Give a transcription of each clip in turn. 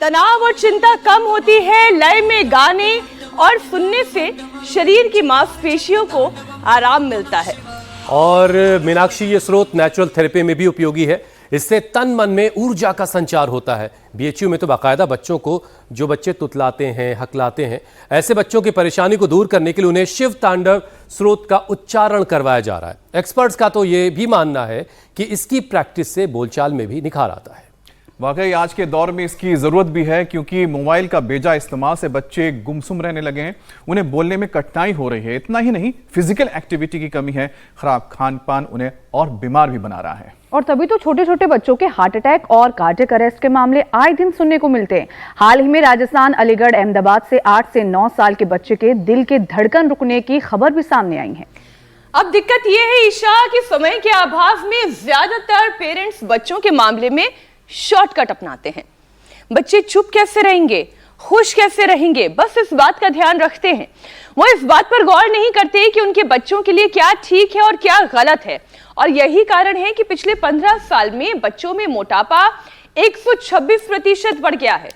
तनाव और चिंता कम होती है। लय में गाने और सुनने से शरीर की मांसपेशियों को आराम मिलता है। और मीनाक्षी, ये स्रोत नेचुरल थेरेपी में भी उपयोगी है। इससे तन मन में ऊर्जा का संचार होता है। बीएचयू में तो बाकायदा बच्चों को, जो बच्चे तुतलाते हैं, हकलाते हैं, ऐसे बच्चों की परेशानी को दूर करने के लिए उन्हें शिव तांडव स्रोत का उच्चारण करवाया जा रहा है। एक्सपर्ट्स का तो ये भी मानना है कि इसकी प्रैक्टिस से बोलचाल में भी निखार आता है। वाकई आज के दौर में इसकी जरूरत भी है, क्योंकि मोबाइल का बेजा इस्तेमाल से बच्चे गुमसुम रहने लगे हैं। उन्हें बोलने में कठिनाई हो रही है। इतना ही नहीं, फिजिकल एक्टिविटी की कमी है। खराब खान पान उन्हें और बीमार भी बना रहा है। और तभी तो छोटे छोटे बच्चों के हार्ट अटैक और कार्डियक अरेस्ट के मामले आए दिन सुनने को मिलते हैं। हाल ही में राजस्थान, अलीगढ़, अहमदाबाद से 8 से 9 साल के बच्चे के दिल के धड़कन रुकने की खबर भी सामने आई है। अब दिक्कत यह है ईशा कि समय के अभाव में ज्यादातर पेरेंट्स बच्चों के मामले में शॉर्टकट अपनाते हैं। बच्चे चुप कैसे रहेंगे, खुश कैसे रहेंगे, बस इस बात का ध्यान रखते हैं। वो इस बात पर गौर नहीं करते कि उनके बच्चों के लिए क्या ठीक है और क्या गलत है। और यही कारण है कि पिछले 15 साल में बच्चों में मोटापा 126% बढ़ गया है।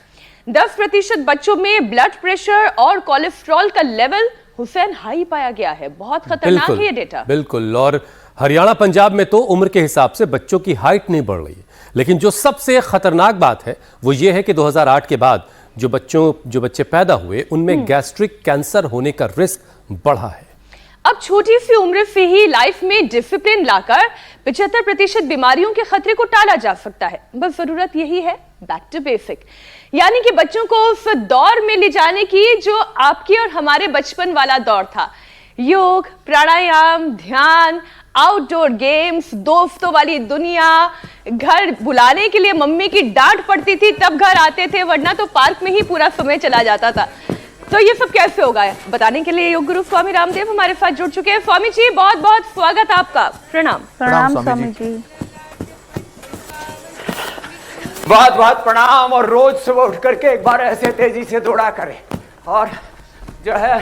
10% बच्चों में ब्लड प्रेशर और कोलेस्ट्रॉल का लेवल हुसैन हाई पाया गया है। बहुत खतरनाक है ये डेटा। बिल्कुल। और हरियाणा, पंजाब में तो उम्र के हिसाब से बच्चों की हाइट नहीं बढ़ रही है। लेकिन जो सबसे खतरनाक बात है वो ये है कि 2008 के बाद जो बच्चे पैदा हुए उनमें गैस्ट्रिक कैंसर होने का रिस्क बढ़ा है। अब छोटी सी उम्र से ही लाइफ में डिसिप्लिन लाकर 75% बीमारियों के खतरे को टाला जा सकता है। बस जरूरत यही है, बैक टू बेसिक, यानी कि बच्चों को उस दौर में ले जाने की जो आपकी और हमारे बचपन वाला दौर था। योग, प्राणायाम, ध्यान, आउटडोर गेम्स, दोस्तों वाली दुनिया। घर बुलाने के लिए मम्मी की डांट पड़ती थी तब घर आते थे, वरना तो पार्क में ही पूरा समय चला जाता था। तो ये सब कैसे होगा, बताने के लिए योग गुरु स्वामी रामदेव हमारे साथ जुड़ चुके हैं। स्वामी जी, बहुत बहुत स्वागत आपका। प्रणाम। प्रणाम स्वामी जी। बहुत बहुत प्रणाम। और रोज सुबह उठ करके एक बार ऐसे तेजी से दौड़ा करें और जो है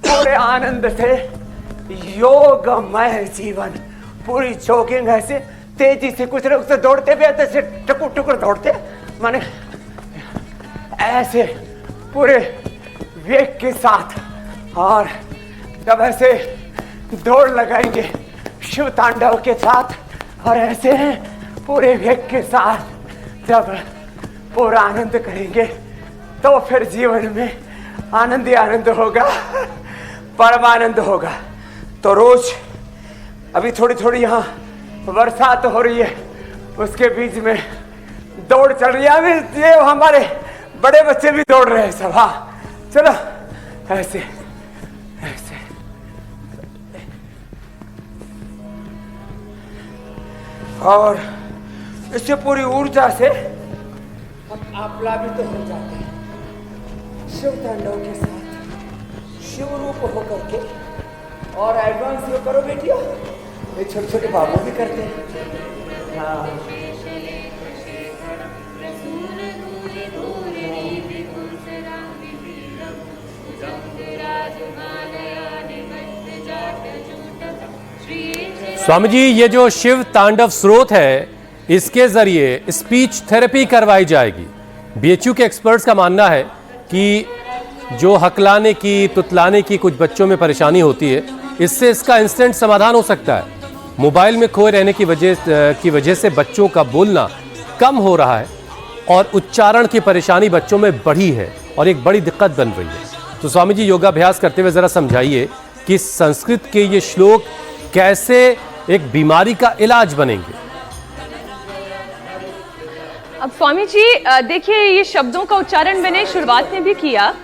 पूरे आनंद से योगमय जीवन, पूरी जॉगिंग ऐसे तेजी से, कुछ लोग से दौड़ते भी ऐसे टुकुर टुकुर दौड़ते, माने ऐसे पूरे वेग के साथ। और जब ऐसे दौड़ लगाएंगे शिव तांडव के साथ और ऐसे पूरे वेग के साथ जब पूरा आनंद करेंगे तो फिर जीवन में आनंद ही आनंद होगा, परमानंद होगा। तो रोज अभी थोड़ी थोड़ी यहाँ बरसात हो रही है, उसके बीच में दौड़ चल रही है। अभी ये हमारे बड़े बच्चे भी दौड़ रहे हैं सब। हाँ चलो ऐसे ऐसे। और इससे पूरी ऊर्जा से हम आप्लावित तो हो जाते हैं शिव तांडव के साथ, शिव रूप होकर के। और एडवांस ये करो बेटिया, ये छोटे छोटे बाबू भी करते हैं। हाँ स्वामी जी, ये जो शिव तांडव स्रोत है इसके जरिए स्पीच थेरेपी करवाई जाएगी। बीएचयू के एक्सपर्ट्स का मानना है कि जो हकलाने की, तुतलाने की कुछ बच्चों में परेशानी होती है, इससे इसका इंस्टेंट समाधान हो सकता है। मोबाइल में खोए रहने की वजह से बच्चों का बोलना कम हो रहा है और उच्चारण की परेशानी बच्चों में बढ़ी है और एक बड़ी दिक्कत बन रही है। तो स्वामी जी, योगाभ्यास करते हुए जरा समझाइए कि संस्कृत के ये श्लोक कैसे एक बीमारी का इलाज बनेंगे। अब स्वामी जी देखिए, ये शब्दों का उच्चारण मैंने शुरुआत में भी किया।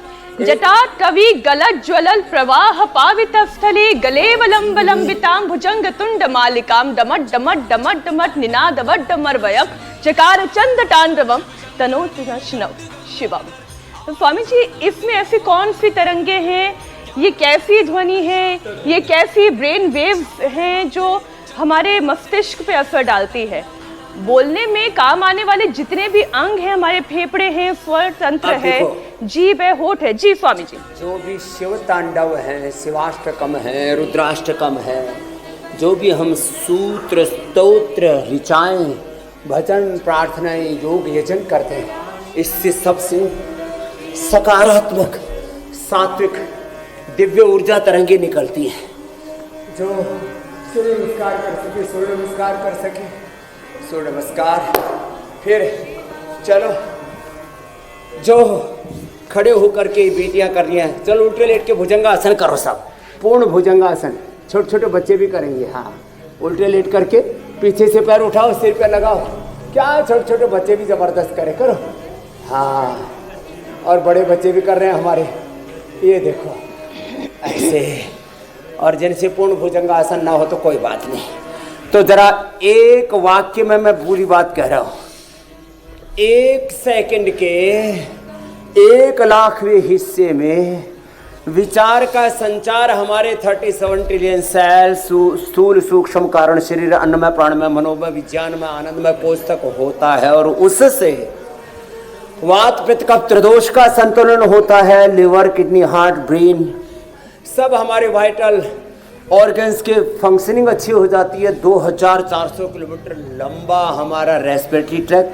जटा कवि गलत ज्वलल प्रवाह पावित स्थले गले वलम वलंबितां भुजंग तुंड मालिकाम डमट डमट डमट डमट निनादवट डमरवयम चकार चंद तांडवम तनोतुनश्नव शिवम। तो स्वामी जी, इसमें ऐसी कौन सी तरंगे हैं, ये कैसी ध्वनि है, ये कैसी ब्रेन वेव्स हैं जो हमारे मस्तिष्क पे असर डालती है? बोलने में काम आने वाले जितने भी अंग हैं, हमारे फेफड़े हैं, स्वर तंत्र है, जीभ है, होठ है। जी स्वामी जी। जो भी शिव तांडव है, शिवाष्टकम है, रुद्राष्टकम है, जो भी हम सूत्र, स्तोत्र, ऋचाएं, भजन, प्रार्थनाएं, योग, यजन करते हैं, इससे सबसे सकारात्मक सात्विक दिव्य ऊर्जा तरंगे निकलती है। जो सूर्य नमस्कार कर सके सूर्य नमस्कार कर सके सूर्य नमस्कार। फिर चलो जो खड़े होकर के बेटियां कर रही हैं, चलो उल्टे लेट के भुजंगासन करो सब, पूर्ण भुजंगासन। छोटे छोटे बच्चे भी करेंगे। हाँ, उल्टे लेट करके पीछे से पैर उठाओ, सिर पे लगाओ। क्या छोटे छोटे बच्चे भी जबरदस्त करे, करो। हाँ, और बड़े बच्चे भी कर रहे हैं हमारे, ये देखो ऐसे। और जिनसे पूर्ण भुजंगासन ना हो तो कोई बात नहीं। तो जरा एक वाक्य में मैं पूरी बात कह रहा हूं। 1 सेकंड के 1 लाखवें हिस्से में विचार का संचार हमारे 37 ट्रिलियन सेल स्थूल सूक्ष्म कारण शरीर अन्नमय प्राणमय मनोमय विज्ञानमय आनंदमय कोश तक होता है। और उससे वात पित्त कफ त्रिदोष का संतुलन होता है। लिवर किडनी हार्ट ब्रेन सब हमारे वाइटल ऑर्गन्स के फंक्शनिंग अच्छी हो जाती है। 2400 किलोमीटर लंबा हमारा रेस्पिरेटरी ट्रैक,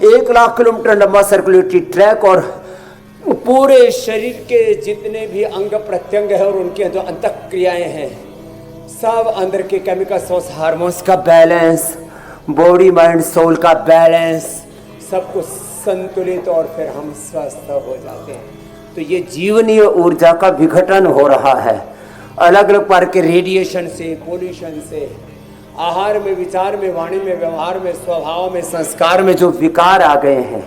1 लाख किलोमीटर लंबा सर्कुलेटरी ट्रैक, और पूरे शरीर के जितने भी अंग प्रत्यंग है और उनके जो अंतःक्रियाएं हैं, सब अंदर के केमिकल्स हार्मोन्स का बैलेंस, बॉडी माइंड सोल का बैलेंस, सब कुछ संतुलित, और फिर हम स्वस्थ हो जाते हैं। तो ये जीवनीय ऊर्जा का विघटन हो रहा है अलग अलग प्रकार के रेडिएशन से, पोल्यूशन से, आहार में, विचार में, वाणी में, व्यवहार में, स्वभाव में, संस्कार में जो विकार आ गए हैं,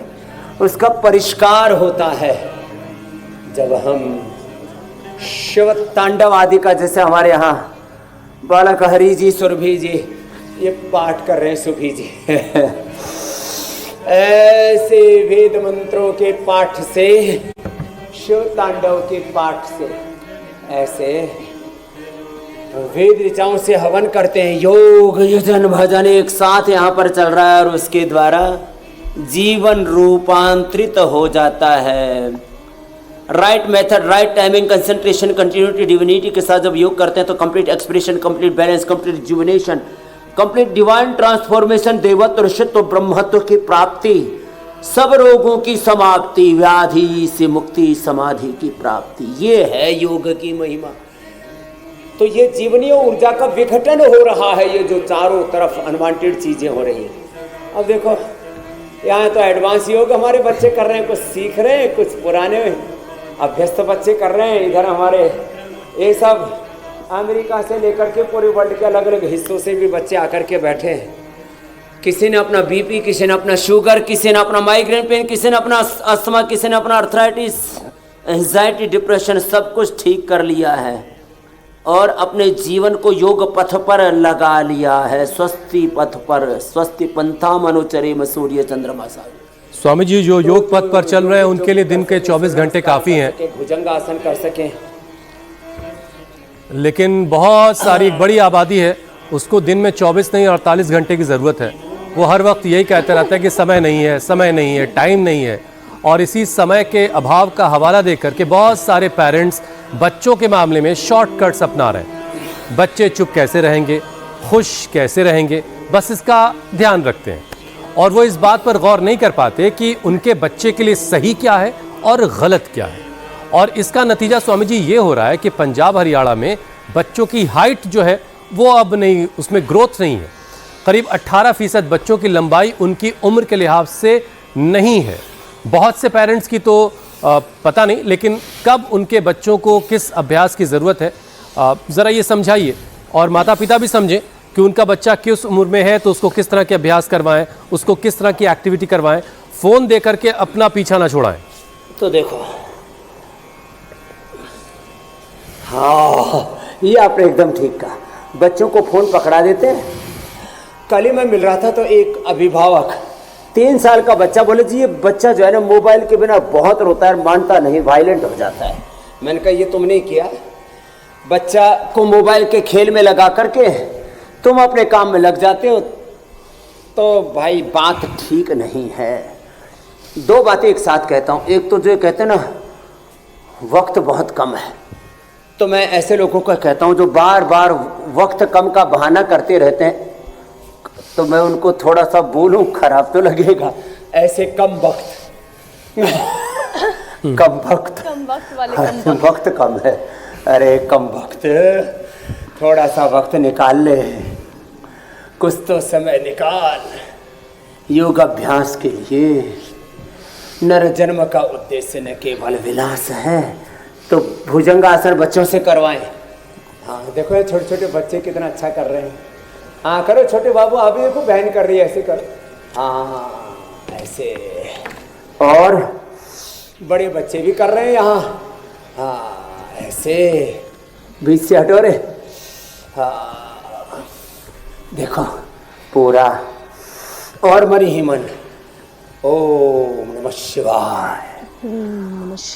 उसका परिष्कार होता है जब हम शिव तांडव आदि का, जैसे हमारे यहाँ बालक हरि जी, सुरभि जी ये पाठ कर रहे हैं, सुभी जी ऐसे वेद मंत्रों के पाठ से, शिव तांडव के पाठ से, ऐसे वेद ऋचाओं से हवन करते हैं। योग यजन भजन एक साथ यहाँ पर चल रहा है और उसके द्वारा जीवन रूपांतरित हो जाता है। Right method, right timing, concentration, continuity, divinity के साथ जब योग करते हैं तो complete expression, complete balance, complete rejuvenation, complete divine transformation, देवत्व, ऋषित्व, ब्रह्मत्व की प्राप्ति, सब रोगों की समाप्ति, व्याधि से मुक्ति, समाधि की प्राप्ति, ये है योग की महिमा। तो ये जीवनीय ऊर्जा का विघटन हो रहा है, ये जो चारों तरफ अनवांटेड चीजें हो रही हैं। अब देखो यहाँ तो एडवांस योग हमारे बच्चे कर रहे हैं, कुछ सीख रहे हैं, कुछ पुराने अभ्यस्त बच्चे कर रहे हैं। इधर हमारे ये सब अमेरिका से लेकर के पूरे वर्ल्ड के अलग अलग हिस्सों से भी बच्चे आकर के बैठे हैं। किसी ने अपना बीपी, किसी ने अपना शुगर, किसी ने अपना माइग्रेन पेन, किसी ने अपना अस्थमा, किसी ने अपना अर्थराइटिस, एंजाइटी, डिप्रेशन, सब कुछ ठीक कर लिया है और अपने जीवन को योग पथ पर लगा लिया है। स्वस्ति पथ पर, स्वस्ति पंथा मनुचरे सूर्य चंद्रमा सा। स्वामी जी जो योग पथ पर चल रहे हैं उनके लिए दिन के 24 घंटे काफी हैं, भुजंगासन कर सकें। लेकिन बहुत सारी एक बड़ी आबादी है, उसको दिन में 24 नहीं 48 घंटे की ज़रूरत है। वो हर वक्त यही कहते रहता है कि समय नहीं है, समय नहीं है, टाइम नहीं है। और इसी समय के अभाव का हवाला देकर के बहुत सारे पेरेंट्स बच्चों के मामले में शॉर्टकट्स अपना रहे हैं। बच्चे चुप कैसे रहेंगे, खुश कैसे रहेंगे, बस इसका ध्यान रखते हैं और वो इस बात पर गौर नहीं कर पाते कि उनके बच्चे के लिए सही क्या है और गलत क्या है। और इसका नतीजा स्वामी जी ये हो रहा है कि पंजाब हरियाणा में बच्चों की हाइट जो है वो अब नहीं, उसमें ग्रोथ नहीं है। करीब 18% बच्चों की लंबाई उनकी उम्र के लिहाज से नहीं है। बहुत से पेरेंट्स की तो पता नहीं, लेकिन कब उनके बच्चों को किस अभ्यास की ज़रूरत है ज़रा ये समझाइए। और माता पिता भी समझें कि उनका बच्चा किस उम्र में है तो उसको किस तरह के अभ्यास करवाएं, उसको किस तरह की एक्टिविटी करवाएं, फ़ोन दे करके अपना पीछा ना छोड़ाएं। तो देखो, हाँ ये आपने एकदम ठीक कहा, बच्चों को फ़ोन पकड़ा देते हैं। कल ही मैं मिल रहा था तो एक अभिभावक 3 साल का बच्चा बोले जी ये बच्चा जो है ना मोबाइल के बिना बहुत रोता है, मानता नहीं, वायलेंट हो जाता है। मैंने कहा ये तुमने किया, बच्चा को मोबाइल के खेल में लगा करके तुम अपने काम में लग जाते हो, तो भाई बात ठीक नहीं है। 2 बातें एक साथ कहता हूँ। एक तो जो कहते हैं ना वक्त बहुत कम है, तो मैं ऐसे लोगों को कहता हूँ जो बार बार वक्त कम का बहाना करते रहते हैं, तो मैं उनको थोड़ा सा बोलूं खराब तो लगेगा, ऐसे कम वक्त कम वक्त, कम वक्त वाले कम वक्त। वक्त कम है। अरे कम वक्त, थोड़ा सा वक्त निकाल ले, कुछ तो समय निकाल योग अभ्यास के लिए। नर जन्म का उद्देश्य न केवल विलास है, तो भुजंगासन बच्चों से करवाएं। हाँ देखो ये छोटे छोटे बच्चे कितना अच्छा कर रहे हैं। हाँ करो छोटे बाबू, आप भी देखो बहन कर रही है, ऐसे करो। हाँ ऐसे, और बड़े बच्चे भी कर रहे हैं यहाँ। हाँ ऐसे, बीच से हटो रे। हाँ देखो पूरा, और मनी ही मन। ओम नमः शिवाय,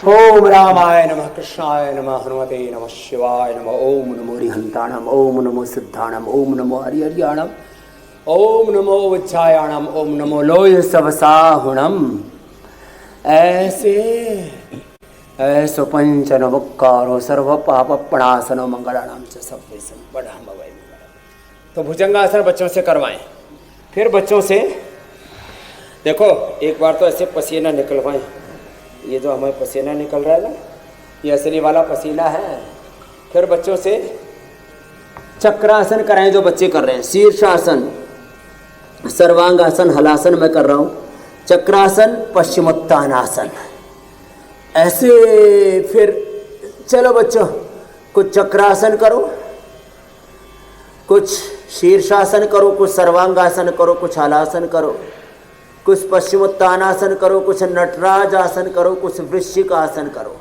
ओम रामाय नमः, कृष्णाय नमः, हनुमते नमः, शिवाय नमः। ओम नमो रिहंताणम, ओम नमो सिद्धाणम, ओम नमो हरिहरियाणम, ओम नमो उच्चायाणम, ओम नमो लोय सवसाहुणम। ऐसे ऐसो पंच नवकारो सर्व पाप प्रणासनो मंगलानाम च सबवे संपदाम वै मंगलम। तो भुजंगासन बच्चों से करवाएं। फिर बच्चों से देखो एक बार तो ऐसे पसीना निकलवाएं। ये जो हमें पसीना निकल रहा है ना, ये असली वाला पसीना है। फिर बच्चों से चक्रासन कराएं जो बच्चे कर रहे हैं। शीर्षासन, सर्वांगासन, हलासन मैं कर रहा हूँ, चक्रासन, पश्चिमोत्तानासन। ऐसे फिर चलो बच्चों, कुछ चक्रासन करो, कुछ शीर्षासन करो, कुछ सर्वांगासन करो, कुछ हलासन करो, कुछ पश्चिमोत्तानासन करो, कुछ नटराज आसन करो, कुछ वृश्चिक आसन करो।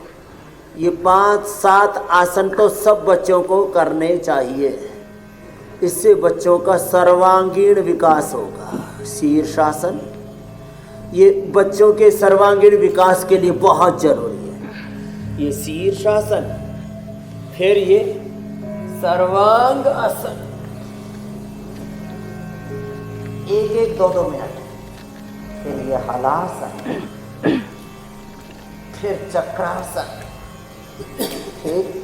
ये 5-7 आसन तो सब बच्चों को करने चाहिए। इससे बच्चों का सर्वांगीण विकास होगा। शीर्षासन ये बच्चों के सर्वांगीण विकास के लिए बहुत जरूरी है, ये शीर्षासन। फिर ये सर्वांग आसन, 1-1, 2-2 मिनट। फिर ये हलासन, फिर चक्रासन, फिर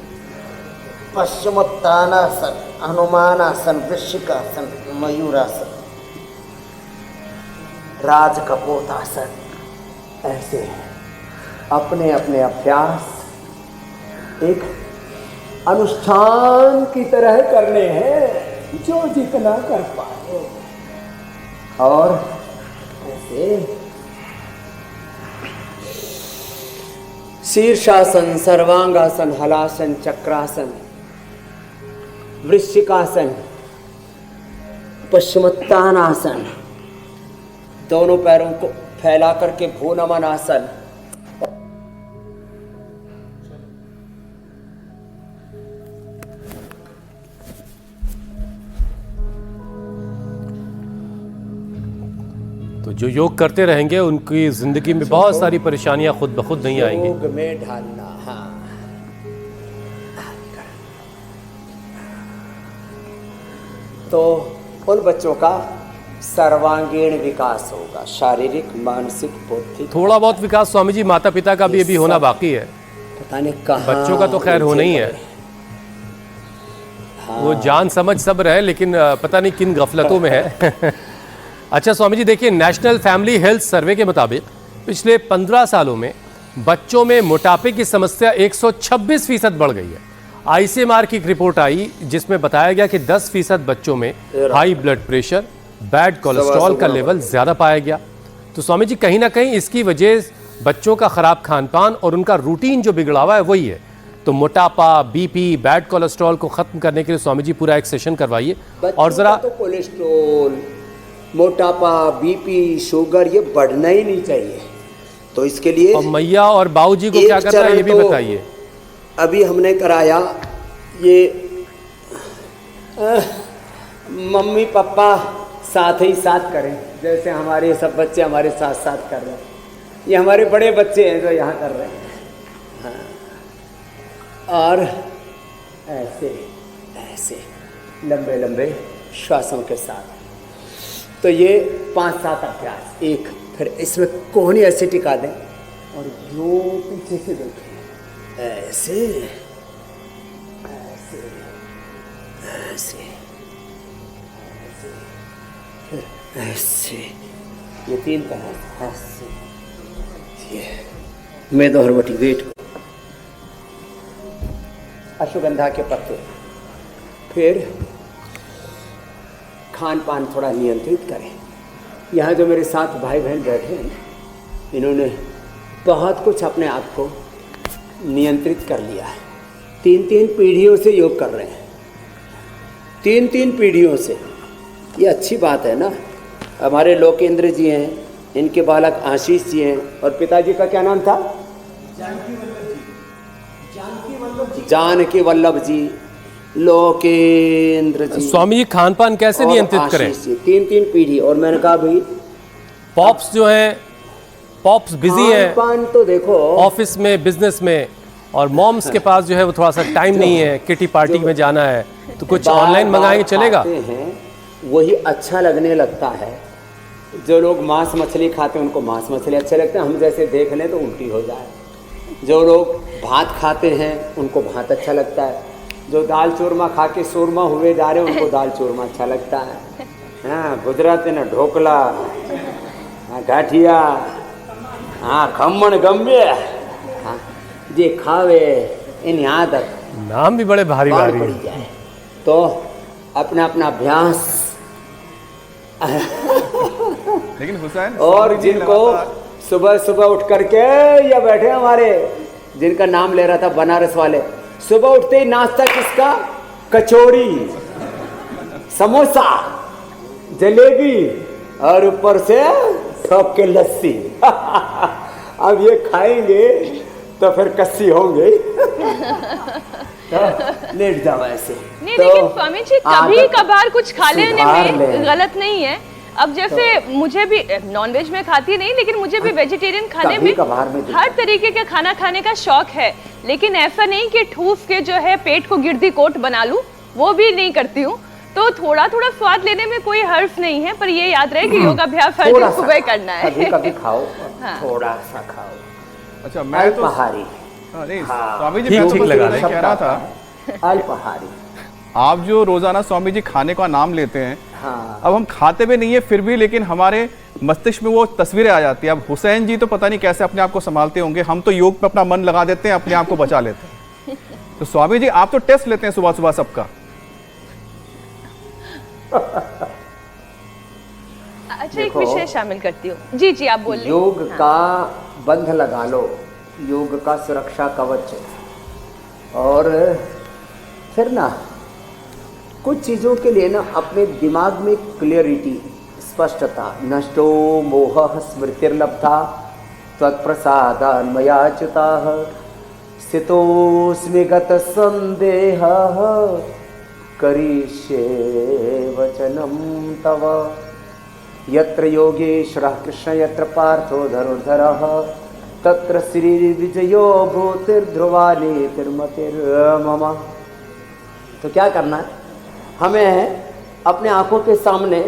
पश्चिमोत्तानासन, हनुमानासन, वृश्चिकासन, मयूरासन, राजकपोतासन। ऐसे अपने अपने अभ्यास एक अनुष्ठान की तरह करने हैं, जो जितना कर पाए। और ऐसे शीर्षासन, सर्वांगासन, हलासन, चक्रासन, वृश्चिकासन, पश्चिमोत्तानासन, दोनों पैरों को फैला करके भ्रूनमन आसन। तो जो योग करते रहेंगे उनकी जिंदगी में बहुत सारी परेशानियां खुद ब खुद नहीं आएंगी। योग में ढालना। हाँ तो उन बच्चों का सर्वांगीण विकास होगा, शारीरिक, मानसिक, बौद्धिक। थोड़ा बहुत विकास स्वामी जी माता पिता का भी अभी होना बाकी है। पता नहीं कहाँ, बच्चों का तो खैर होना ही है। हाँ। वो जान समझ सब रहे, लेकिन पता नहीं किन गफलतों में है। अच्छा स्वामी जी देखिए, नेशनल फैमिली हेल्थ सर्वे के मुताबिक पिछले 15 सालों में बच्चों में मोटापे की समस्या 126% बढ़ गई है। ICMR की एक रिपोर्ट आई जिसमें बताया गया कि 10% बच्चों में high blood pressure, bad cholesterol का लेवल ज्यादा पाया गया। तो स्वामी जी कहीं ना कहीं इसकी वजह बच्चों का खराब खान पान और उनका रूटीन जो बिगड़ा हुआ है वही है। तो मोटापा, बीपी, बैड कोलेस्ट्रॉल को खत्म करने के लिए स्वामी जी पूरा एक सेशन करवाइए। और जरा तो कोलेस्ट्रॉल, मोटापा, बीपी, शुगर ये बढ़ना ही नहीं चाहिए। तो इसके लिए और मैया और बाबूजी को क्या करना है ये भी बताइए। अभी हमने कराया ये मम्मी पापा साथ ही साथ करें, जैसे हमारे सब बच्चे हमारे साथ साथ कर रहे हैं। ये हमारे बड़े बच्चे हैं जो यहाँ कर रहे हैं। हाँ। और ऐसे ऐसे लंबे लंबे श्वासों के साथ। तो ये 5-7 अभ्यास। एक फिर इसमें कोहनी ऐसे टिका दें और यो पीछे से देखें, ऐसे ऐसे ऐसे ऐसे, ये 3 तरह। ऐसे मेदोहरवटी वेट को, अश्वगंधा के पत्ते, फिर खान पान थोड़ा नियंत्रित करें। यहाँ जो मेरे साथ भाई बहन बैठे हैं, इन्होंने बहुत कुछ अपने आप को नियंत्रित कर लिया है। 3-3 पीढ़ियों से योग कर रहे हैं, 3-3 पीढ़ियों से। ये अच्छी बात है ना। हमारे लोकेंद्र जी हैं, इनके बालक आशीष जी हैं, और पिताजी का क्या नाम था? जानकी वल्लभ जी, लोकेंद्र जी। स्वामी जी खान पान कैसे नियंत्रित करें? 3-3 पीढ़ी। और मैंने कहा भाई पॉप्स जो हैं, पॉप्स बिजी हैं खान तो देखो ऑफिस में, बिजनेस में, और मॉम्स के पास जो है वो थोड़ा सा टाइम नहीं है, किटी पार्टी में जाना है, तो कुछ ऑनलाइन मंगाएंगे चलेगा? हैं वही अच्छा लगने लगता है। जो लोग मांस मछली खाते हैं उनको मांस मछली अच्छे लगते हैं, हम जैसे देख लें तो उल्टी हो जाए। जो लोग भात खाते हैं उनको भात अच्छा लगता है, जो दाल चूरमा खा के सूरमा हुए जा रहे हैं उनको दाल चूरमा अच्छा लगता है। हाँ, गुजराती ने ढोकला, हाँ गाठिया, हाँ खमण गम्बे, हाँ जे खावे इन आदत नाम भी बड़े भारी भारी पड़ी जाए तो अपना अपना अभ्यास। लेकिन हुसैन, और जिनको सुबह सुबह उठ करके, या बैठे हमारे जिनका नाम ले रहा था बनारस वाले, सुबह उठते ही नाश्ता किसका? कचौड़ी, समोसा, जलेबी, और ऊपर से सबके लस्सी। अब ये खाएंगे तो फिर कस्सी होंगे। लेट जाओ ऐसे। नहीं तो लेकिन स्वामी जी कभी आदत कभार कुछ खा लेने सुधार में लें। गलत नहीं है। अब जैसे मुझे भी नॉनवेज में खाती नहीं, लेकिन मुझे भी वेजिटेरियन खाने कभी में कभार में हर तरीके का खाना खाने का शौक है। लेकिन ऐसा नहीं कि ठूस के जो है पेट को गिरदी कोट बना लूं, वो भी नहीं करती हूँ। तो थोड़ा थोड़ा स्वाद लेने में कोई हर्ज नहीं है, पर ये याद रहे कि योगाभ्यास हर थोड़ा दिन सा सुबह करना है। कभी कभी खाओ, हाँ। थोड़ा सा खाओ। अच्छा मैं तो अल्पाहारी, नहीं हाँ। स्वामी जी, ठीक मैं तो ठीक बस लगा इतना ही रहे। कह रहा था, अल्पाहारी। आप जो रोजाना स्वामी जी खाने का नाम लेते हैं, हाँ। अब हम खाते भी नहीं है फिर भी, लेकिन हमारे मस्तिष्क में वो तस्वीरें आ जाती है। अब हुसैन जी तो पता नहीं कैसे अपने आप को संभालते होंगे, हम तो योग पे अपना मन लगा देते हैं, अपने आप को बचा लेते हैं। तो स्वामी जी आप तो टेस्ट लेते हैं सुबह सुबह सबका। अच्छा एक विषय शामिल करती हूँ। जी जी आप बोलिए। योग का बंध लगा लो, योग का सुरक्षा कवच। और फिर ना कुछ चीज़ों के लिए ना अपने दिमाग में क्लियरिटी, स्पष्टता, नष्टो मोह स्मृतिर्लब्धा त्वत्प्रसादान् मयाच्युताः स्थितोऽस्मि गत संदेहः करिष्ये वचनं तव यत्र योगेश्वरः कृष्ण यत्र पार्थो धनुर्धरः तत्र श्रीविजयो भूतिर्ध्रुवा नीतिर्मतिर्मम। तो क्या करना है हमें? अपने आंखों के सामने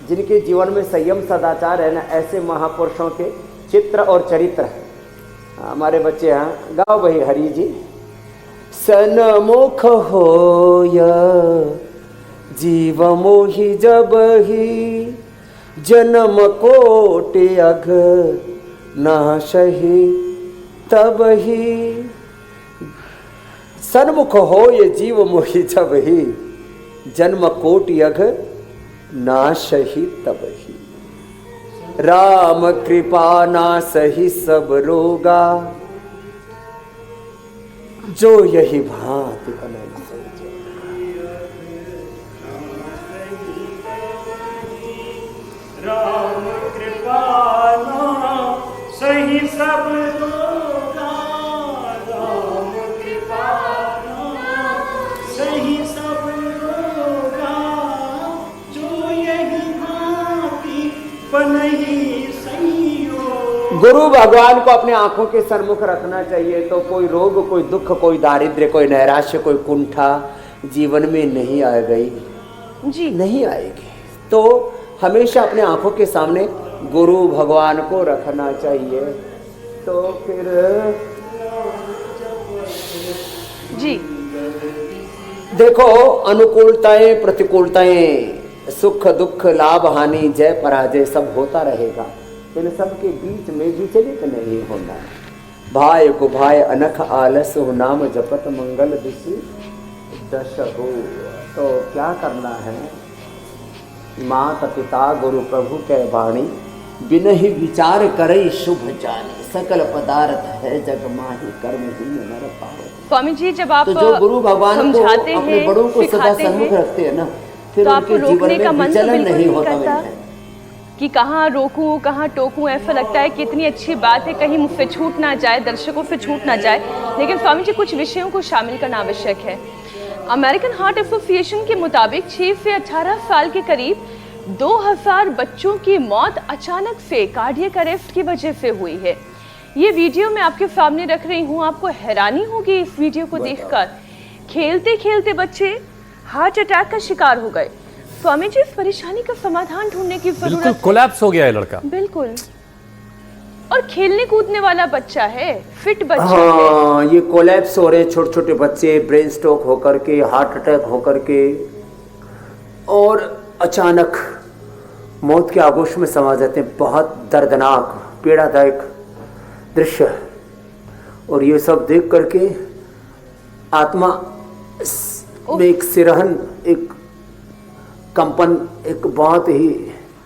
जिनके जीवन में संयम सदाचार है ना, ऐसे महापुरुषों के चित्र और चरित्र। हमारे बच्चे यहाँ गाओ भाई हरि जी। सन्मुख होय जीव मोहि जब ही जन्म कोटि अघ नाशहि तब ही। सन्मुख होय जीव मोहि जब ही जन्म कोटि अघ नाशहि तब ही। राम कृपा नासहि सब रोगा जो यही भांति बनल सोचे। राम कृपा सही सब रोगा, राम कृपा सही सब रोगा जो यही भांति बनहि संयोग। गुरु भगवान को अपने आंखों के सन्मुख रखना चाहिए, तो कोई रोग, कोई दुख, कोई दारिद्र्य, कोई नैराश्य, कोई कुंठा जीवन में नहीं आ गई जी, नहीं आएगी। तो हमेशा अपने आंखों के सामने गुरु भगवान को रखना चाहिए। तो फिर जी देखो, अनुकूलताएं प्रतिकूलताएं, सुख दुख, लाभ हानि, जय पराजय सब होता रहेगा। इन सब के बीच में विचलित नहीं होना। भाई को भाई अनख आलस हो, नाम जपत मंगल दिशि दश हो। तो क्या करना है, माता पिता गुरु प्रभु के वाणी बिन ही विचार करे शुभ जाने, सकल पदार्थ है जग माही कर्म ही नर पाओ। स्वामी जी जब आप तो जो गुरु भगवान को समझाते अपने हैं, बड़ों को सदा सिखाते सन्मुख हैं, रखते हैं ना, फिर तो आपको उनके रोकने जीवन का में मन तो विचलन बिल्कुल नहीं नहीं होता। करता कि कहाँ रोकूं कहाँ टोकूं। ऐसा लगता है कि इतनी अच्छी बात है, कहीं मुझसे छूट ना जाए, दर्शकों से छूट ना जाए। लेकिन स्वामी जी कुछ विषयों को शामिल करना आवश्यक है। अमेरिकन हार्ट एसोसिएशन के मुताबिक 6 से 18 साल के करीब 2000 बच्चों की मौत अचानक से कार्डियक अरेस्ट की वजह से हुई है। ये वीडियो मैं आपके सामने रख रही हूँ, आपको हैरानी होगी इस वीडियो को देखकर। खेलते खेलते बच्चे हार्ट अटैक का शिकार हो गए। स्वामी जी इस परेशानी का समाधान ढूंढने की बिल्कुल जरूरत है। कोलैप्स हो गया है लड़का। बिल्कुल, और खेलने कूदने वाला बच्चा है, फिट बच्चा है। हाँ, ये कोलैप्स हो रहे छोटे छोटे बच्चे, ब्रेन स्ट्रोक होकर के, हार्ट अटैक होकर के, और अचानक मौत के आगोश में समा जाते हैं। बहुत दर्दनाक पीड़ादायक दृश्य है। और ये सब देख करके आत्मा में एक सिरहन, एक कंपन, एक बहुत ही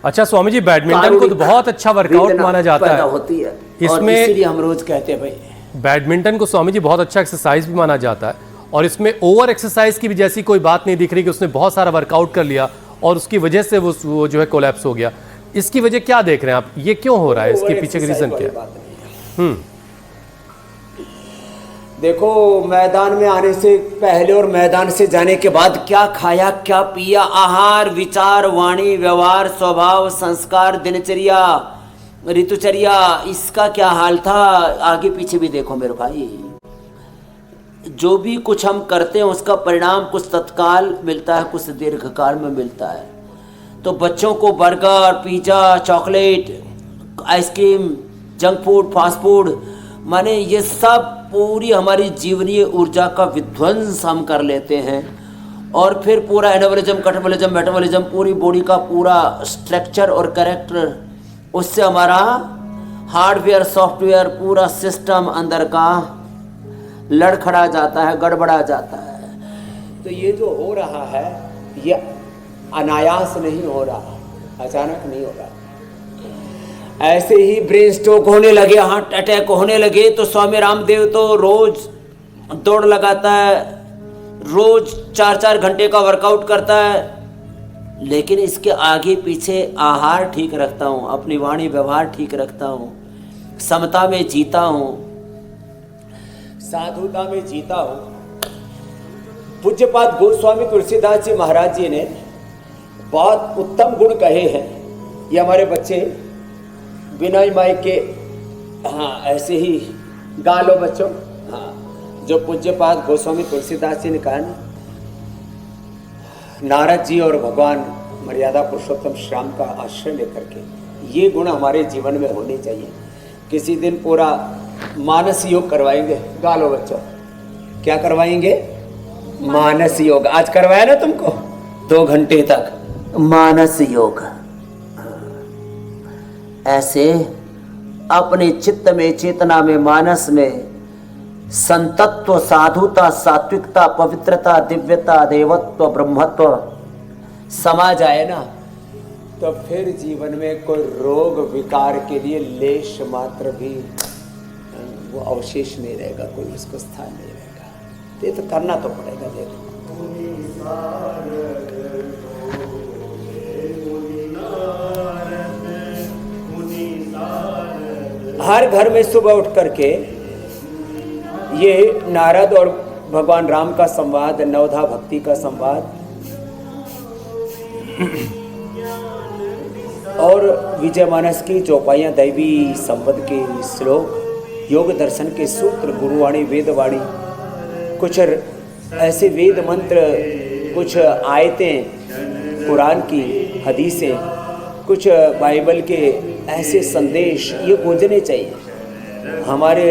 अच्छा स्वामी जी, बैडमिंटन को तो बहुत अच्छा वर्कआउट माना जाता है, होती है। इसमें इसीलिए हम रोज कहते हैं भाई, बैडमिंटन को स्वामी जी बहुत अच्छा एक्सरसाइज भी माना जाता है। और इसमें ओवर एक्सरसाइज की भी जैसी कोई बात नहीं दिख रही कि उसने बहुत सारा वर्कआउट कर लिया और उसकी वजह से वो जो है कोलैप्स हो गया। इसकी वजह क्या देख रहे हैं आप, ये क्यों हो रहा है, इसके पीछे का रीजन क्या है? देखो, मैदान में आने से पहले और मैदान से जाने के बाद क्या खाया, क्या पिया, आहार, विचार, वाणी, व्यवहार, स्वभाव, संस्कार, दिनचर्या, ऋतुचर्या, इसका क्या हाल था, आगे पीछे भी देखो मेरे भाई। जो भी कुछ हम करते हैं उसका परिणाम कुछ तत्काल मिलता है, कुछ दीर्घकाल में मिलता है। तो बच्चों को burger, pizza, chocolate, ice cream, junk food, fast food, माने ये सब पूरी हमारी जीवनीय ऊर्जा का विध्वंस हम कर लेते हैं। और फिर पूरा एनाबॉलिज्म, कैटाबॉलिज्म, मेटाबॉलिज्म, पूरी बॉडी का पूरा स्ट्रक्चर और कैरेक्टर, उससे हमारा हार्डवेयर, सॉफ्टवेयर, पूरा सिस्टम अंदर का लड़खड़ा जाता है, गड़बड़ा जाता है। तो ये जो हो रहा है ये अनायास नहीं हो रहा, अचानक नहीं हो रहा। ऐसे ही ब्रेन स्ट्रोक होने लगे, हार्ट अटैक होने लगे, तो स्वामी रामदेव तो रोज दौड़ लगाता है, रोज 4-4 घंटे का वर्कआउट करता है। लेकिन इसके आगे पीछे आहार ठीक रखता हूँ, अपनी वाणी व्यवहार ठीक रखता हूँ, समता में जीता हूँ, साधुता में जीता हूँ। पूज्यपाद गोस्वामी तुलसीदास जी महाराज जी ने बहुत उत्तम गुण कहे हैं। ये हमारे बच्चे बिना माइक के, हाँ ऐसे ही गा लो बच्चों। हाँ, जो पूज्यपाद गोस्वामी तुलसीदास जी ने कहा ना, नारद जी और भगवान मर्यादा पुरुषोत्तम श्री राम का आश्रय लेकर के, ये गुण हमारे जीवन में होने चाहिए। किसी दिन पूरा मानस योग करवाएंगे, गा लो बच्चों। क्या करवाएंगे? मानस योग। आज करवाया ना तुमको 2 घंटे तक मानस योग। ऐसे अपने चित्त में, चेतना में, मानस में संतत्व, साधुता, सात्विकता, पवित्रता, दिव्यता, देवत्व, ब्रह्मत्व समा जाए ना, तो फिर जीवन में कोई रोग विकार के लिए लेश मात्र भी वो अवशेष नहीं रहेगा, कोई उसको स्थान नहीं रहेगा। ये तो करना तो पड़ेगा। देखो हर घर में सुबह उठ करके ये नारद और भगवान राम का संवाद, नवधा भक्ति का संवाद और विजय मानस की चौपाइयाँ, दैवी संपद के श्लोक, योग दर्शन के सूत्र, गुरुवाणी, वेदवाणी, कुछ ऐसे वेद मंत्र, कुछ आयतें कुरान की, हदीसें, कुछ बाइबल के ऐसे संदेश, ये गूंजने चाहिए। हमारे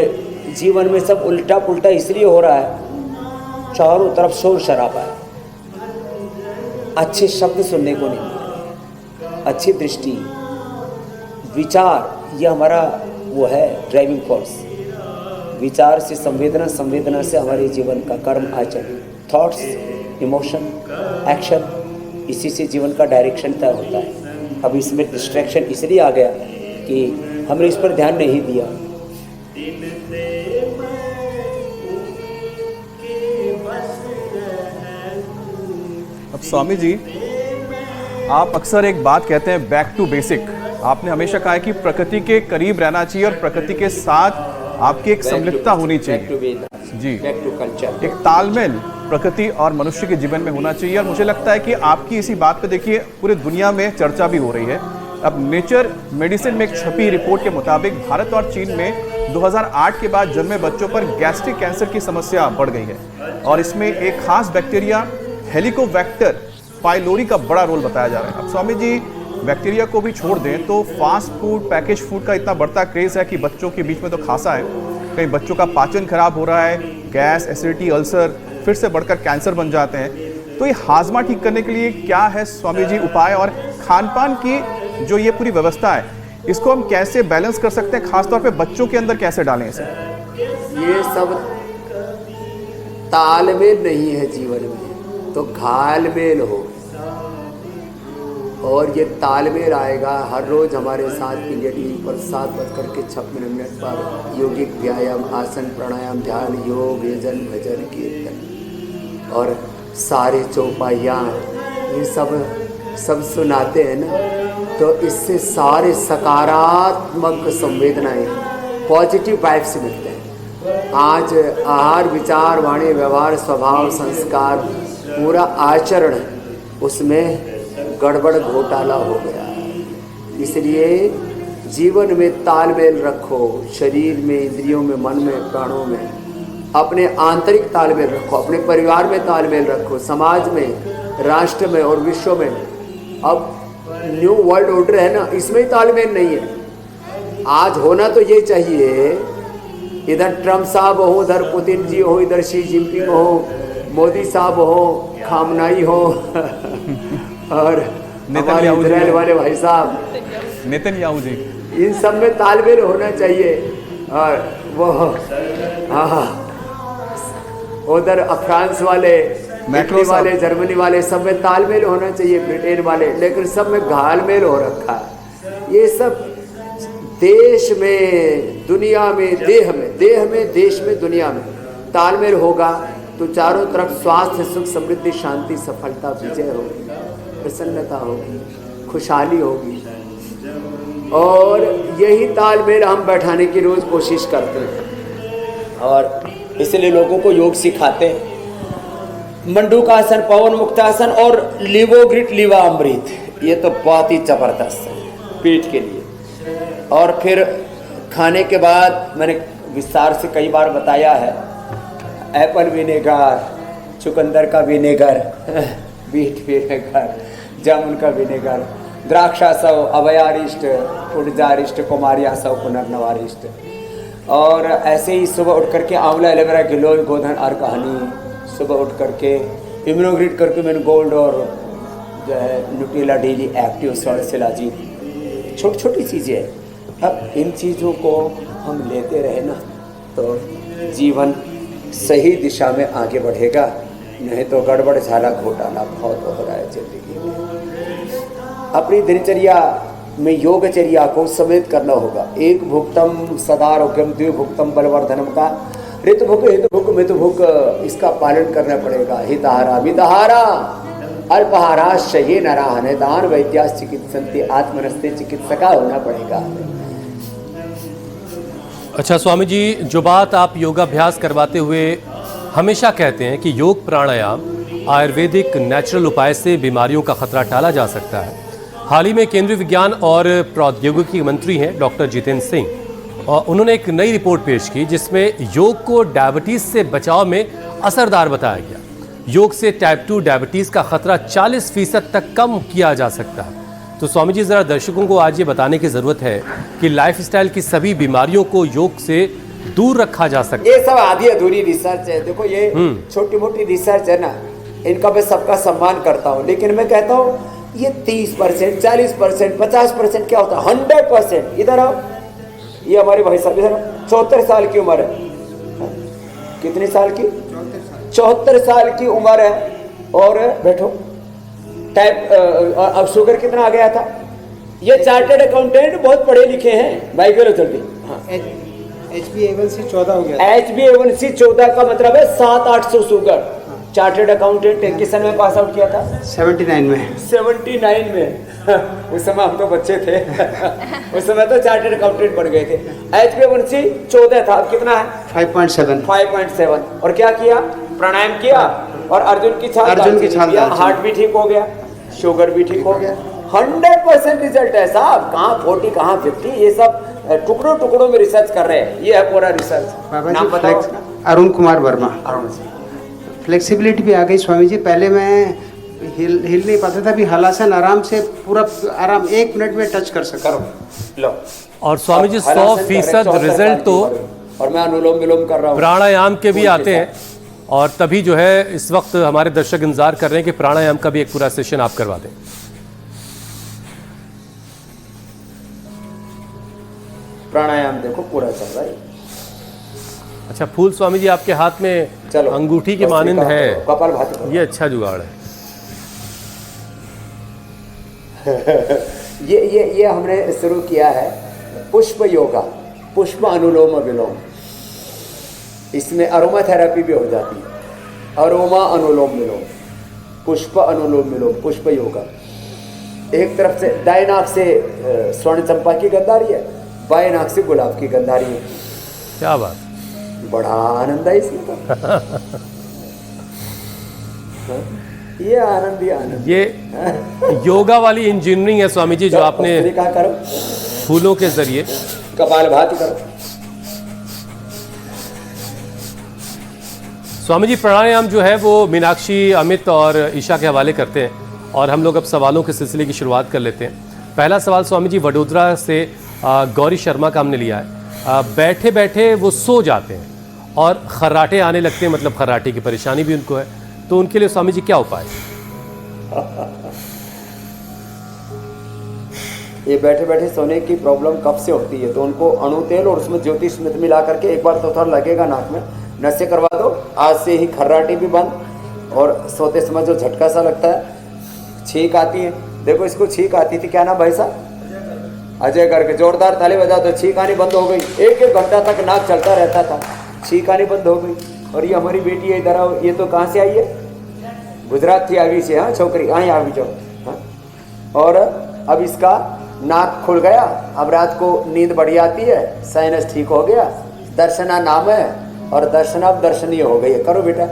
जीवन में सब उल्टा पुल्टा इसलिए हो रहा है, चारों तरफ शोर शराबा है, अच्छे शब्द सुनने को नहीं मिल रहे, अच्छी दृष्टि, विचार, ये हमारा वो है ड्राइविंग फोर्स। विचार से संवेदना, संवेदना से हमारे जीवन का कर्म आचरण, थॉट्स, इमोशन, एक्शन, इसी से जीवन का डायरेक्शन तय होता है। अब इसमें डिस्ट्रैक्शन इसलिए आ गया कि हमने इस पर ध्यान नहीं दिया। अब स्वामी जी, आप अक्सर एक बात कहते हैं, बैक टू बेसिक। आपने हमेशा कहा है कि प्रकृति के करीब रहना चाहिए और प्रकृति के साथ आपकी एक समलिप्तता होनी चाहिए जी, बैक टू कल्चर, एक तालमेल प्रकृति और मनुष्य के जीवन में होना चाहिए। और मुझे लगता है कि आपकी इसी बात पे देखिए पूरी दुनिया में चर्चा भी हो रही है। अब नेचर मेडिसिन में एक छपी रिपोर्ट के मुताबिक भारत और चीन में 2008 के बाद जन्मे बच्चों पर गैस्ट्रिक कैंसर की समस्या बढ़ गई है और इसमें एक खास बैक्टीरिया हेलिकोबैक्टर पाइलोरी का बड़ा रोल बताया जा रहा है। अब स्वामी जी, बैक्टीरिया को भी छोड़ दें तो फास्ट फूड, पैकेज फूड का इतना बढ़ता क्रेज है कि बच्चों के बीच में तो खासा है। कई बच्चों का पाचन खराब हो रहा है, गैस, एसिडिटी, अल्सर, फिर से बढ़कर कैंसर बन जाते हैं। तो ये हाजमा ठीक करने के लिए क्या है स्वामी जी उपाय, और खान पान की जो ये पूरी व्यवस्था है इसको हम कैसे बैलेंस कर सकते हैं, खासतौर पे बच्चों के अंदर कैसे डालें इसे? ये सब तालमेल नहीं है जीवन में, तो घालमेल हो, और ये तालमेल आएगा हर रोज हमारे साथ इंडिया टीवी पर 7:56 पर योगिक व्यायाम, आसन, प्राणायाम, ध्यान, योग, यजन, भजन, कीर्तन और सारे चौपाइयाँ ये सब सुनाते हैं ना, तो इससे सारे सकारात्मक संवेदनाएं, पॉजिटिव वाइब्स मिलते हैं। आज आहार, विचार, वाणी, व्यवहार, स्वभाव, संस्कार, पूरा आचरण उसमें गड़बड़ घोटाला हो गया है। इसलिए जीवन में तालमेल रखो, शरीर में, इंद्रियों में, मन में, प्राणों में, अपने आंतरिक तालमेल रखो, अपने परिवार में तालमेल रखो, समाज में, राष्ट्र में और विश्व में। अब न्यू वर्ल्ड ऑर्डर है ना, इसमें ही तालमेल नहीं है। आज होना तो ये चाहिए, इधर ट्रम्प साहब हो, उधर पुतिन जी हो, इधर शी जिनपिंग हो, मोदी साहब हो, खामनाई हो और हमारे इजराइल वाले भाई साहब नेतन्याहू जी, इन सब में तालमेल होना चाहिए। और वो उधर फ्रांस वाले, इटली वाले, जर्मनी वाले, सब में तालमेल होना चाहिए, ब्रिटेन वाले, लेकिन सब में घालमेल हो रखा है। ये सब देश में, दुनिया में, देह में, देश में, दुनिया में तालमेल होगा तो चारों तरफ स्वास्थ्य, सुख, समृद्धि, शांति, सफलता, विजय होगी, प्रसन्नता होगी, खुशहाली होगी। और यही तालमेल हम बैठाने की रोज कोशिश करते हैं और इसलिए लोगों को योग सिखाते हैं। मंडूकासन, पवन मुक्तासन और लिवोग्रिट, लीवामृत, ये तो बहुत ही जबरदस्त है पेट के लिए। और फिर खाने के बाद मैंने विस्तार से कई बार बताया है, एप्पल विनेगर, चुकंदर का विनेगर, बीट विनेगर, जामुन का विनेगर, द्राक्षासव, अभयारिष्ट, उर्जारिष्ट, कुमारियासव, पुनर्नवारिष्ट। और ऐसे ही सुबह उठ करके आंवला, एलोवेरा, गिलोय, गोधन और कहानी, सुबह उठ करके इम्यूनोग्रिड करके मैंने गोल्ड और जो है Nutrela daily active salt shilajit, छोटी छोटी चीज़ें हैं। अब इन चीज़ों को हम लेते रहे ना तो जीवन सही दिशा में आगे बढ़ेगा, नहीं तो गड़बड़ झाला घोटाला बहुत हो रहा है जिंदगी में। अपनी दिनचर्या में योगचर्या को समेत करना होगा। एक भुक्तम सदारोग्यम, द्विभुक्तम बलवर्धनम का ऋतुभुक, हितभुक, मितभुक, इसका पालन करना पड़ेगा। हितहारा, मितहारा, अल्पहारा, शये नराह, निदान वैद्यास चिकित्सन्ति, आत्मनस्ते चिकित्सका होना पड़ेगा। अच्छा स्वामी जी, जो बात आप योगाभ्यास करवाते हुए हमेशा कहते हैं कि योग प्राणायाम आयुर्वेदिक नेचुरल उपाय से बीमारियों का खतरा टाला जा सकता है। हाल ही में केंद्रीय विज्ञान और प्रौद्योगिकी मंत्री हैं डॉक्टर जितेंद्र सिंह, और उन्होंने एक नई रिपोर्ट पेश की जिसमें योग को डायबिटीज से बचाव में असरदार बताया गया। योग से टाइप 2 डायबिटीज का खतरा 40% तक कम किया जा सकता है। तो स्वामी जी, जरा दर्शकों को आज ये बताने की जरूरत है कि लाइफस्टाइल की सभी बीमारियों को योग से दूर रखा जा सकता है। ये सब आधी अधूरी रिसर्च है। देखो ये छोटी मोटी रिसर्च है ना, इनका मैं सबका सम्मान करता हूँ, लेकिन मैं कहता हूँ ये 30%, 40%, 50% क्या होता है, 100%। इधर आओ, ये हमारे भाई साहब इधर 74 साल की उम्र है। कितने साल की? 74 साल की उम्र है। और बैठो, टाइप अब शुगर कितना आ गया था? ये चार्टर्ड अकाउंटेंट बहुत पढ़े लिखे हैं भाई, करो जल्दी। हाँ, HbA1c 14 हो गया। HbA1c 14 का मतलब है 700-800 शुगर। चार्टर्ड अकाउंटेंट किस सन में पास आउट किया था? 79 में। 79 में। उस समय हम तो बच्चे थे। उस समय तो चार्टर्ड अकाउंटेंट बन गए थे। HbA1c 14 था, अब कितना है? 5.7। 5.7। और क्या किया? प्राणायाम किया और अर्जुन की छाल किया, हार्ट भी ठीक हो गया, शुगर भी ठीक हो गया। 100% रिजल्ट है साहब। कहाँ 40 कहाँ 50, ये सब टुकड़ों टुकड़ों में रिसर्च कर रहे हैं। ये है पूरा रिसर्च। नाम बताओ। अरुण कुमार वर्मा। अरुण जी, फ्लेक्सिबिलिटी भी आ गई स्वामी जी। पहले मैं हिल नहीं पाता था, अभी हलासन आराम से पूरा आराम 1 मिनट में टच कर सकता हूँ। लो। और स्वामी जी 100% रिजल्ट तो और मैं अनुलोम विलोम कर रहा हूँ, प्राणायाम के भी आते हैं, और तभी जो है इस वक्त हमारे दर्शक इंतजार कर रहे हैं कि प्राणायाम का भी एक पूरा सेशन आप करवा दें। प्राणायाम देखो पूरा चल रहा है। अच्छा, फूल स्वामी जी आपके हाथ में चलो, अंगूठी की मानंद है, कपालभाति करो। ये अच्छा जुगाड़ है। ये हमने शुरू किया है पुष्प योगा, पुष्प अनुलोम विलोम। इसमें अरोमा थेरेपी भी हो जाती है। अरोमा अनुलोम विलोम, पुष्प अनुलोम विलोम, पुष्प योगा। एक तरफ से दाएं नाक से स्वर्ण चंपा की गंध आ रही है, बाएं नाक से गुलाब की गंध आ रही है। क्या बात, बड़ा आनंद है इसमें तो। ये आनंद ही आनंद। ये योगा वाली इंजीनियरिंग है स्वामी जी, जो आपने क्या करो, फूलों के जरिए। कपालभाति करो। स्वामी जी प्राणायाम जो है वो मीनाक्षी, अमित और ईशा के हवाले करते हैं, और हम लोग अब सवालों के सिलसिले की शुरुआत कर लेते हैं। पहला सवाल स्वामी जी वडोदरा से गौरी शर्मा का हमने लिया है। बैठे बैठे वो सो जाते हैं और खर्राटे आने लगते हैं, मतलब खर्राटे की परेशानी भी उनको है, तो उनके लिए स्वामी जी क्या उपाय? ये बैठे बैठे सोने की प्रॉब्लम कब से होती है? तो उनको अणु तेल और उसमें ज्योतिष स्मृत मिला करके एक बार तो थोड़ा लगेगा नाक में, नशे करवा दो। आज से ही खर्राटे भी बंद, और सोते समय जो झटका सा लगता है, छींक आती है, देखो इसको छींक आती थी, क्या नाम भाई साहब? अजय करके जोरदार ताली बजा दो। छींक आनी बंद हो गई। 1-1 घंटा तक नाक चलता रहता था, छींक आनी बंद हो गई। और ये हमारी बेटी है इधर आओ, ये तो कहाँ से आई है? गुजरात थी आवी से। हाँ छोकरी, हाँ आवी जाओ। हाँ, और अब इसका नाक खुल गया, अब रात को नींद बढ़ी आती है, साइनस ठीक हो गया, दर्शना नाम है, और दर्शना अब दर्शनीय हो गई है। करो बेटा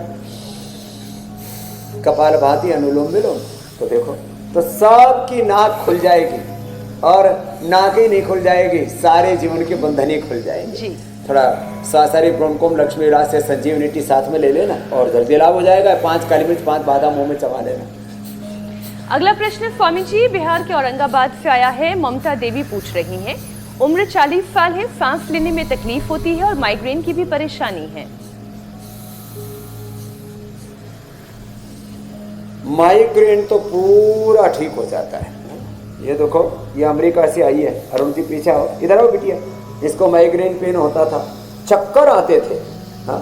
कपालभाति अनुलोम विलोम, तो देखो तो सबकी नाक खुल जाएगी, और नाक ही नहीं खुल जाएगी, सारे जीवन के बंधन ही खुल जाएंगे जी। थोड़ा सासारी ब्रोंकोम लक्ष्मी विलास से संजीवनी साथ में ले लेना और जल्दी लाभ हो जाएगा। 5 काली मिर्च 5 बादाम मुंह में चबा लेना। अगला प्रश्न स्वामी जी बिहार के औरंगाबाद से आया है। ममता देवी पूछ रही हैं, उम्र 40 साल है, सांस लेने में तकलीफ होती है और माइग्रेन की भी परेशानी है। माइग्रेन तो पूरा ठीक हो जाता है। ये देखो, ये अमेरिका से आई है। अरुण जी पीछे आओ, इधर आओ बिटिया। इसको माइग्रेन पेन होता था, चक्कर आते थे। हाँ,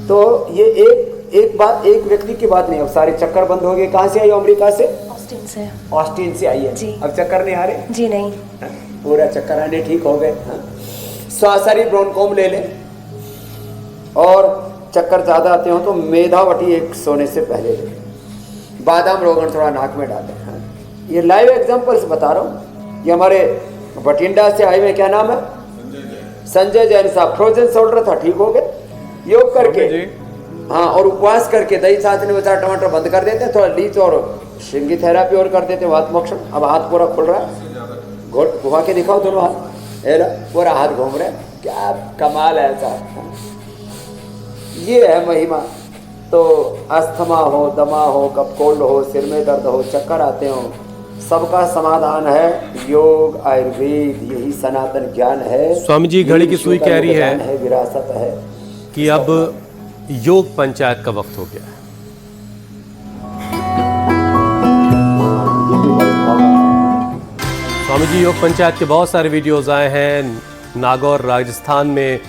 तो ये एक व्यक्ति की बात नहीं, अब सारे चक्कर बंद हो गए। कहाँ से आई हो? अमेरिका से? ऑस्टिन से। ऑस्टिन से आई है जी। अब चक्कर नहीं आ रहे? जी नहीं। हाँ, पूरा चक्कर आने ठीक हो गए। हाँ, स्वासारी ब्रोंकोम ले लें, और चक्कर ज्यादा आते हो तो मेधावटी एक सोने से पहले ले लें। बादाम रोगन थोड़ा नाक में डालें। हाँ, ये लाइव एग्जांपल्स बता रहा हूँ। ये हमारे बठिंडा से आए हुए, क्या नाम है? संजय जैन साहब। फ्रोजन शोल्डर था, ठीक हो गए योग करके। हाँ, और उपवास करके दही चाशनी में 4 टमाटर बंद कर देते हैं, थोड़ा लीच और श्रृंगी थेरापी और कर देते हैं, वात मोक्षण। अब हाथ पूरा खुल रहा है, घोट घुमा के दिखाओ दोनों हाथ, पूरा हाथ घूम रहे हैं। क्या कमाल है साहब, ये है महिमा। तो अस्थमा हो, दमा हो, कफ कोल्ड हो, सिर में दर्द हो, चक्कर आते हो, सबका समाधान है योग, आयुर्वेद। यही सनातन ज्ञान है। स्वामी जी घड़ी की सुई कह रही है विरासत है कि अब योग पंचायत का वक्त हो गया है। स्वामी जी योग पंचायत के बहुत सारे वीडियोस आए हैं, नागौर राजस्थान में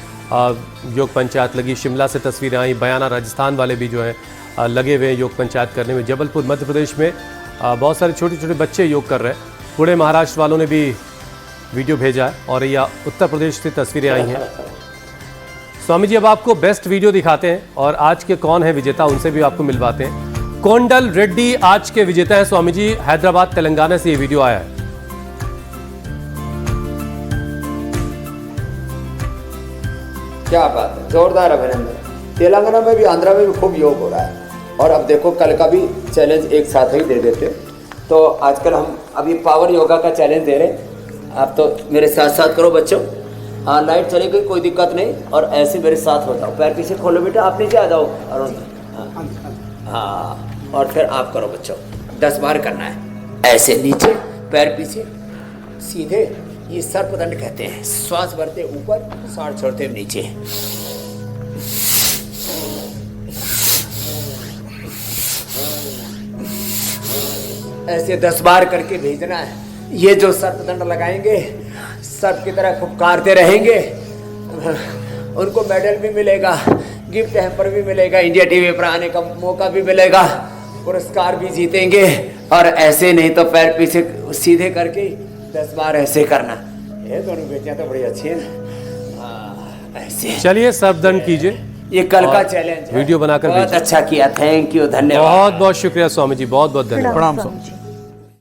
योग पंचायत लगी, शिमला से तस्वीरें आई, बयाना राजस्थान वाले भी जो है लगे हुए हैं योग पंचायत करने में, जबलपुर मध्य प्रदेश में बहुत सारे छोटे छोटे बच्चे योग कर रहे हैं, पुणे महाराष्ट्र वालों ने भी वीडियो भेजा है और यह उत्तर प्रदेश से तस्वीरें आई हैं। स्वामी जी अब आपको बेस्ट वीडियो दिखाते हैं और आज के कौन है विजेता उनसे भी आपको मिलवाते हैं। कोंडल रेड्डी आज के विजेता हैं स्वामी जी, हैदराबाद तेलंगाना से ये वीडियो आया है। क्या बात है, जोरदार अभिनंदन। तेलंगाना में भी, आंध्रा में भी खूब योग हो रहा है। और अब देखो कल का भी चैलेंज एक साथ ही दे देते। तो आजकल हम अभी पावर योगा का चैलेंज दे रहे हैं। आप तो मेरे साथ साथ करो बच्चों। हाँ, लाइट चली गई कोई दिक्कत नहीं, और ऐसे मेरे साथ हो जाओ। पैर पीछे खोलो बेटा, आप नीचे आ जाओ अरुण। हाँ, और फिर आप करो बच्चों, 10 बार करना है। ऐसे नीचे, पैर पीछे, सीधे। ये सर्पदंड कहते हैं। श्वास भरते ऊपर, सांस छोड़ते नीचे। ऐसे 10 बार करके भेजना है। ये जो सर्पदंड लगाएंगे, सर्प की तरह फुफकारते रहेंगे, उनको मेडल भी मिलेगा, गिफ्ट हैम्पर भी मिलेगा, इंडिया टीवी पर आने का मौका भी मिलेगा, पुरस्कार भी जीतेंगे। और ऐसे नहीं तो पैर पीछे सीधे करके 10 बार ऐसे करना। ये दोनों बेटियां तो बड़ी अच्छी हैं। ऐसे चलिए सर्पदंड कीजिए। ये कल का चैलेंज है। वीडियो बनाकर बहुत अच्छा किया, थैंक यू, धन्यवाद। बहुत बहुत शुक्रिया स्वामी जी, बहुत बहुत धन्यवाद। प्रणाम स्वामी जी।